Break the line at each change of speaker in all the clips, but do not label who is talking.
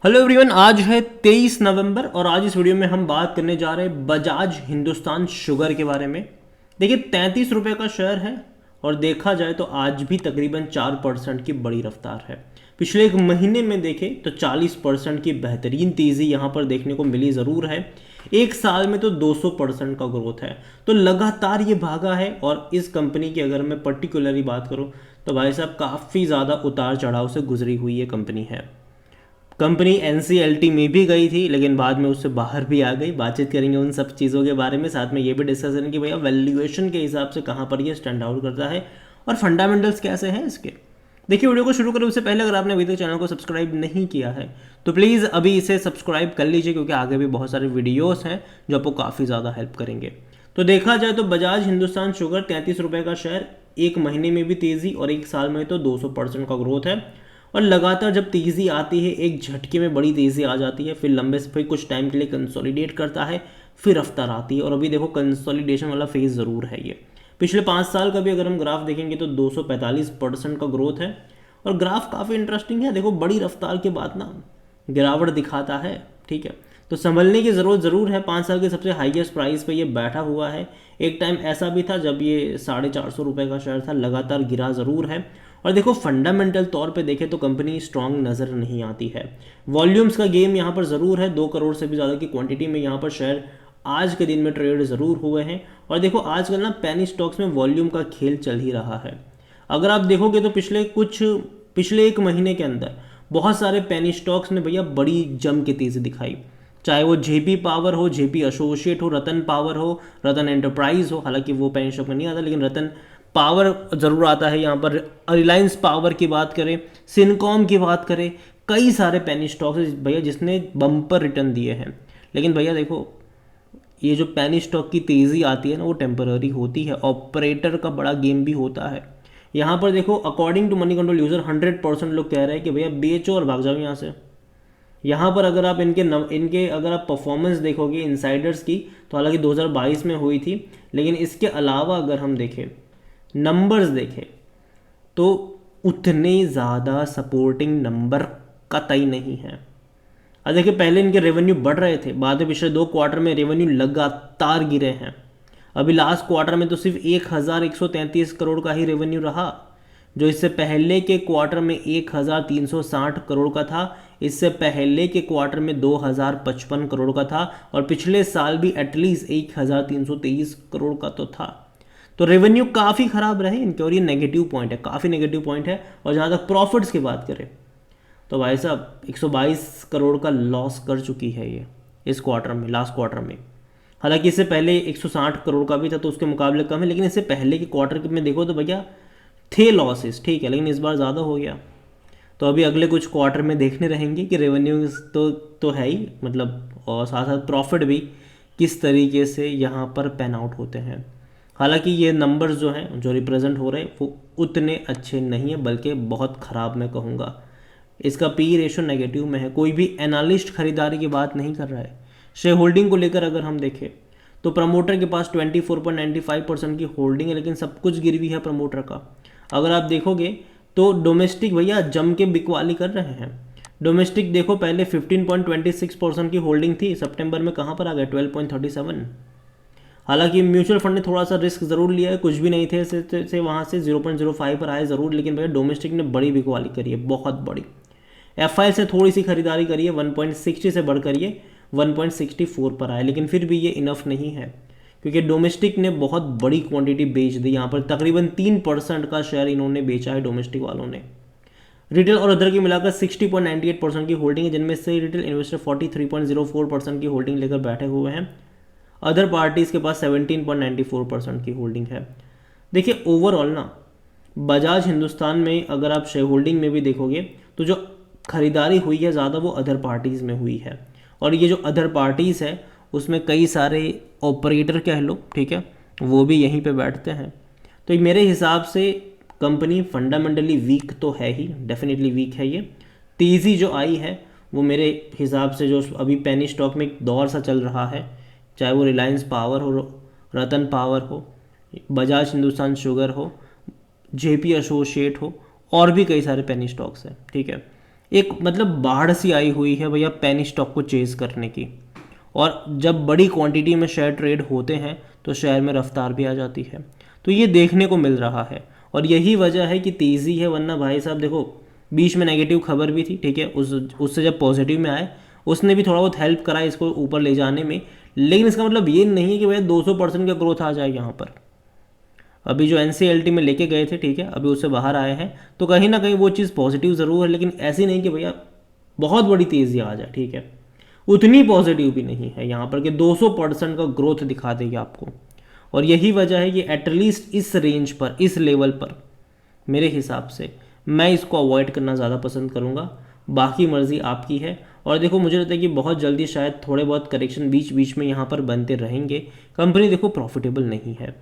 Hello everyone, आज है 23 नवंबर और आज इस वीडियो में हम बात करने जा रहे हैं बजाज हिंदुस्तान शुगर के बारे में। देखिए 33 रुपये का शेयर है और देखा जाए तो आज भी तकरीबन 4% की बड़ी रफ्तार है। पिछले एक महीने में देखें तो 40% की बेहतरीन तेज़ी यहाँ पर देखने को मिली ज़रूर है। एक साल में तो 200% का ग्रोथ है, तो लगातार ये भागा है। और इस कंपनी की अगर मैं पर्टिकुलरली बात करूँ तो भाई साहब काफ़ी ज़्यादा उतार चढ़ाव से गुजरी हुई ये कंपनी है। कंपनी एनसीएलटी में भी गई थी लेकिन बाद में उससे बाहर भी आ गई। बातचीत करेंगे उन सब चीज़ों के बारे में, साथ में ये भी डिस्कस करेंगे कि भैया वैल्यूएशन के हिसाब से कहाँ पर ये स्टैंड आउट करता है और फंडामेंटल्स कैसे हैं इसके। देखिए वीडियो को शुरू करें उससे पहले अगर आपने अभी तक चैनल को सब्सक्राइब नहीं किया है तो प्लीज़ अभी इसे सब्सक्राइब कर लीजिए, क्योंकि आगे भी बहुत सारे वीडियोस हैं जो आपको काफ़ी ज़्यादा हेल्प करेंगे। तो देखा जाए तो बजाज हिंदुस्तान शुगर 33 रुपये का शेयर, एक महीने में भी तेज़ी और एक साल में तो 200% का ग्रोथ है। और लगातार जब तेज़ी आती है एक झटके में बड़ी तेज़ी आ जाती है, फिर लंबे से फिर कुछ टाइम के लिए कंसोलिडेट करता है, फिर रफ्तार आती है। और अभी देखो कंसोलिडेशन वाला फेज़ ज़रूर है ये। पिछले 5 साल का भी अगर हम ग्राफ देखेंगे तो 245% का ग्रोथ है। और ग्राफ काफ़ी इंटरेस्टिंग है, देखो बड़ी रफ्तार के बाद ना गिरावट दिखाता है, ठीक है। तो संभलने की ज़रूरत ज़रूर है। 5 साल के सबसे हाईएस्ट प्राइस पे ये बैठा हुआ है। एक टाइम ऐसा भी था जब ये 450 रुपये का शेयर था, लगातार गिरा ज़रूर है। और देखो फंडामेंटल तौर पे देखें तो कंपनी स्ट्रांग नज़र नहीं आती है। वॉल्यूम्स का गेम यहाँ पर ज़रूर है, 2 करोड़ से भी ज़्यादा की क्वांटिटी में यहाँ पर शेयर आज के दिन में ट्रेड ज़रूर हुए हैं। और देखो आजकल ना पेनी स्टॉक्स में वॉल्यूम का खेल चल ही रहा है। अगर आप देखोगे तो पिछले एक महीने के अंदर बहुत सारे पेनी स्टॉक्स ने भैया बड़ी जम के तेज़ी दिखाई। चाहे वो जेपी पावर हो, जेपी एसोसिएट हो, रतन पावर हो, रतन एंटरप्राइज हो, हालांकि वो पेनी स्टॉक में नहीं आता लेकिन रतन पावर ज़रूर आता है यहाँ पर। रिलायंस पावर की बात करें, सिनकॉम की बात करें, कई सारे पेनी स्टॉक्स भैया जिसने बम्पर रिटर्न दिए हैं। लेकिन भैया देखो ये जो पेनी स्टॉक की तेज़ी आती है ना वो टेम्पररी होती है, ऑपरेटर का बड़ा गेम भी होता है। यहाँ पर देखो according to money control user 100% लोग कह रहे हैं कि भैया बेचो और भाग जाओ यहाँ से। यहाँ पर अगर आप इनके अगर आप परफॉर्मेंस देखोगे इनसाइडर्स की तो हालांकि 2022 में हुई थी, लेकिन इसके अलावा अगर हम देखें नंबर्स देखें तो उतने ज़्यादा सपोर्टिंग नंबर कतई नहीं है। अब देखिए पहले इनके रेवेन्यू बढ़ रहे थे, बाद में पिछले 2 क्वार्टर में रेवेन्यू लगातार गिरे हैं। अभी लास्ट क्वार्टर में तो सिर्फ 1133 करोड़ का ही रेवेन्यू रहा, जो इससे पहले के क्वार्टर में 1360 करोड़ का था, इससे पहले के क्वार्टर में 2055 करोड़ का था, और पिछले साल भी एटलीस्ट 1323 करोड़ का तो था। तो रेवेन्यू काफ़ी ख़राब रहे इनके, और ये नेगेटिव पॉइंट है, काफ़ी नेगेटिव पॉइंट है। और जहाँ तक प्रॉफिट्स की बात करें तो भाई साहब 122 करोड़ का लॉस कर चुकी है ये इस क्वार्टर में, लास्ट क्वार्टर में। हालांकि इससे पहले 160 करोड़ का भी था तो उसके मुकाबले कम है, लेकिन इससे पहले के क्वार्टर में देखो तो भैया थे लॉसेस, ठीक है, लेकिन इस बार ज़्यादा हो गया। तो अभी अगले कुछ क्वार्टर में देखने रहेंगे कि रेवेन्यू तो है ही, मतलब और साथ साथ प्रॉफिट भी किस तरीके से यहाँ पर पैन आउट होते हैं। हालांकि ये नंबर्स जो हैं जो रिप्रेजेंट हो रहे हैं वो उतने अच्छे नहीं है, बल्कि बहुत ख़राब मैं कहूँगा। इसका पी रेशो नेगेटिव में है। कोई भी एनालिस्ट खरीदारी की बात नहीं कर रहा है। शेयर होल्डिंग को लेकर अगर हम देखें तो प्रमोटर के पास 24.95% की होल्डिंग है, लेकिन सब कुछ गिरवी है प्रमोटर का। अगर आप देखोगे तो डोमेस्टिक भैया जम के बिकवाली कर रहे हैं। डोमेस्टिक देखो पहले 15.26% की होल्डिंग थी, सितंबर में कहाँ पर आ गए 12.37। हालांकि म्यूचुअल फंड ने थोड़ा सा रिस्क ज़रूर लिया है, कुछ भी नहीं थे से वहाँ से 0.05 पर आए ज़रूर, लेकिन भैया डोमेस्टिक ने बड़ी बिकवाली करी है, बहुत बड़ी। एफआई से थोड़ी सी खरीदारी करी है, 1.60 से बढ़कर ये 1.64 पर आए, लेकिन फिर भी ये इनफ नहीं है, क्योंकि डोमेस्टिक ने बहुत बड़ी क्वांटिटी बेच दी। यहाँ पर तकरीबन 3% का शेयर इन्होंने बेचा है डोमेस्टिक वालों ने। रिटेल और अदर की मिलाकर 60.98% की होल्डिंग है, जिनमें से रिटेल इन्वेस्टर 43.04% की होल्डिंग लेकर बैठे हुए हैं। अदर पार्टीज़ के पास 17.94% की होल्डिंग है। देखिए ओवरऑल ना बजाज हिंदुस्तान में अगर आप शेयर होल्डिंग में भी देखोगे तो जो खरीदारी हुई है ज़्यादा वो अदर पार्टीज़ में हुई है। और ये जो अदर पार्टीज़ है उसमें कई सारे ऑपरेटर कह लो, ठीक है, वो भी यहीं पे बैठते हैं। तो मेरे हिसाब से कंपनी फंडामेंटली वीक तो है ही, डेफिनेटली वीक है ये। तेज़ी जो आई है वो मेरे हिसाब से जो अभी पेनी स्टॉक में एक दौर सा चल रहा है, चाहे वो रिलायंस पावर हो, रतन पावर हो, बजाज हिंदुस्तान शुगर हो, जेपी एसोसिएट हो, और भी कई सारे पेनी स्टॉक्स हैं, ठीक है। एक मतलब बाढ़ सी आई हुई है भैया पेनी स्टॉक को चेज करने की। और जब बड़ी क्वांटिटी में शेयर ट्रेड होते हैं तो शेयर में रफ्तार भी आ जाती है। तो ये देखने को मिल रहा है और यही वजह है कि तेज़ी है। वरना भाई साहब देखो, बीच में नेगेटिव खबर भी थी, ठीक है, उससे जब पॉजिटिव में आए उसने भी थोड़ा बहुत हेल्प करा इसको ऊपर ले जाने में। लेकिन इसका मतलब ये नहीं है कि भैया 200% का ग्रोथ आ जाए यहाँ पर। अभी जो NCLT में लेके गए थे, ठीक है, अभी उससे बाहर आए हैं, तो कहीं ना कहीं वो चीज़ पॉजिटिव ज़रूर है, लेकिन ऐसी नहीं कि भैया बहुत बड़ी तेज़ी आ जाए, ठीक है। उतनी पॉजिटिव भी नहीं है यहाँ पर कि 200% का ग्रोथ दिखा देगी आपको। और यही वजह है कि एटलीस्ट इस रेंज पर, इस लेवल पर मेरे हिसाब से मैं इसको अवॉइड करना ज़्यादा पसंद करूँगा। बाकी मर्ज़ी आपकी है। और देखो, मुझे लगता है कि बहुत जल्दी शायद थोड़े बहुत करेक्शन बीच बीच में यहाँ पर बनते रहेंगे। कंपनी देखो प्रॉफिटेबल नहीं है,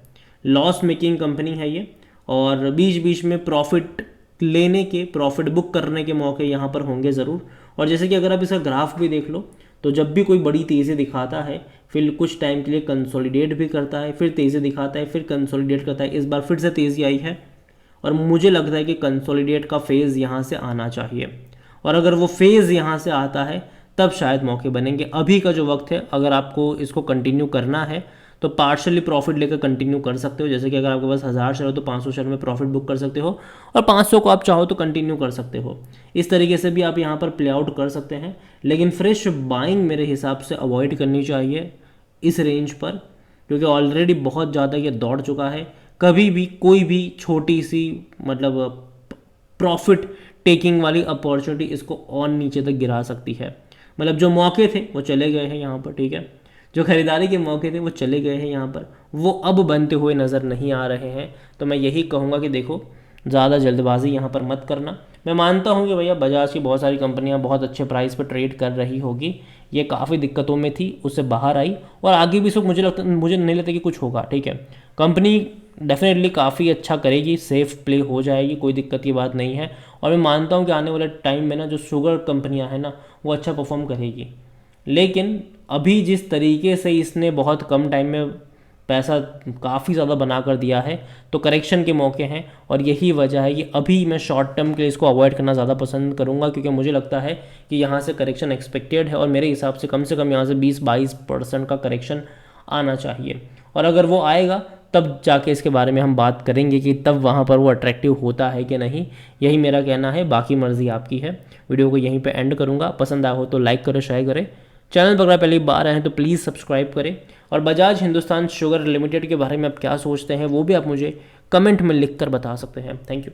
लॉस मेकिंग कंपनी है ये, और बीच बीच में प्रॉफिट लेने के, प्रॉफिट बुक करने के मौके यहाँ पर होंगे ज़रूर। और जैसे कि अगर आप इसका ग्राफ भी देख लो, तो जब भी कोई बड़ी तेज़ी दिखाता है फिर कुछ टाइम के लिए कंसोलिडेट भी करता है, फिर तेज़ी दिखाता है, फिर कंसोलिडेट करता है। इस बार फिर से तेज़ी आई है और मुझे लगता है कि कंसोलिडेट का फेज़ यहाँ से आना चाहिए। और अगर वो फेज़ यहाँ से आता है तब शायद मौके बनेंगे। अभी का जो वक्त है, अगर आपको इसको कंटिन्यू करना है तो पार्शली प्रॉफिट लेकर कंटिन्यू कर सकते हो। जैसे कि अगर आपके पास 1000 शेयर हो तो 500 शेयर में प्रॉफिट बुक कर सकते हो, और 500 को आप चाहो तो कंटिन्यू कर सकते हो। इस तरीके से भी आप यहाँ पर प्ले आउट कर सकते हैं। लेकिन फ्रेश बाइंग मेरे हिसाब से अवॉइड करनी चाहिए इस रेंज पर, क्योंकि ऑलरेडी बहुत ज़्यादा ये दौड़ चुका है। कभी भी कोई भी छोटी सी मतलब प्रॉफिट टेकिंग वाली अपॉर्चुनिटी इसको और नीचे तक गिरा सकती है। मतलब जो मौके थे वो चले गए हैं यहाँ पर, ठीक है, जो खरीदारी के मौके थे वो चले गए हैं यहाँ पर, वो अब बनते हुए नज़र नहीं आ रहे हैं। तो मैं यही कहूँगा कि देखो, ज़्यादा जल्दबाजी यहाँ पर मत करना। मैं मानता हूँ कि भैया बजाज की बहुत सारी कंपनियाँ बहुत अच्छे प्राइस पर ट्रेड कर रही होगी, ये काफ़ी दिक्कतों में थी, उससे बाहर आई और आगे भी मुझे नहीं लगता कि कुछ होगा, ठीक है। कंपनी डेफिनेटली काफ़ी अच्छा करेगी, सेफ प्ले हो जाएगी, कोई दिक्कत की बात नहीं है। और मैं मानता हूँ कि आने वाले टाइम में ना जो शुगर कंपनियाँ हैं ना वो अच्छा परफॉर्म करेगी। लेकिन अभी जिस तरीके से इसने बहुत कम टाइम में पैसा काफ़ी ज़्यादा बना कर दिया है, तो करेक्शन के मौके हैं। और यही वजह है कि अभी मैं शॉर्ट टर्म के लिए इसको अवॉइड करना ज़्यादा पसंद करूंगा, क्योंकि मुझे लगता है कि यहाँ से करेक्शन एक्सपेक्टेड है और मेरे हिसाब से कम यहाँ से 20-22% का करेक्शन आना चाहिए। और अगर वो आएगा तब जाके इसके बारे में हम बात करेंगे कि तब वहाँ पर वो अट्रैक्टिव होता है कि नहीं। यही मेरा कहना है, बाकी मर्ज़ी आपकी है। वीडियो को यहीं पे एंड करूँगा। पसंद आया हो तो लाइक करें, शेयर करें। चैनल पर अगर पहली बार आए हैं तो प्लीज़ सब्सक्राइब करें। और बजाज हिंदुस्तान शुगर लिमिटेड के बारे में आप क्या सोचते हैं वो भी आप मुझे कमेंट में लिख कर बता सकते हैं। Thank you.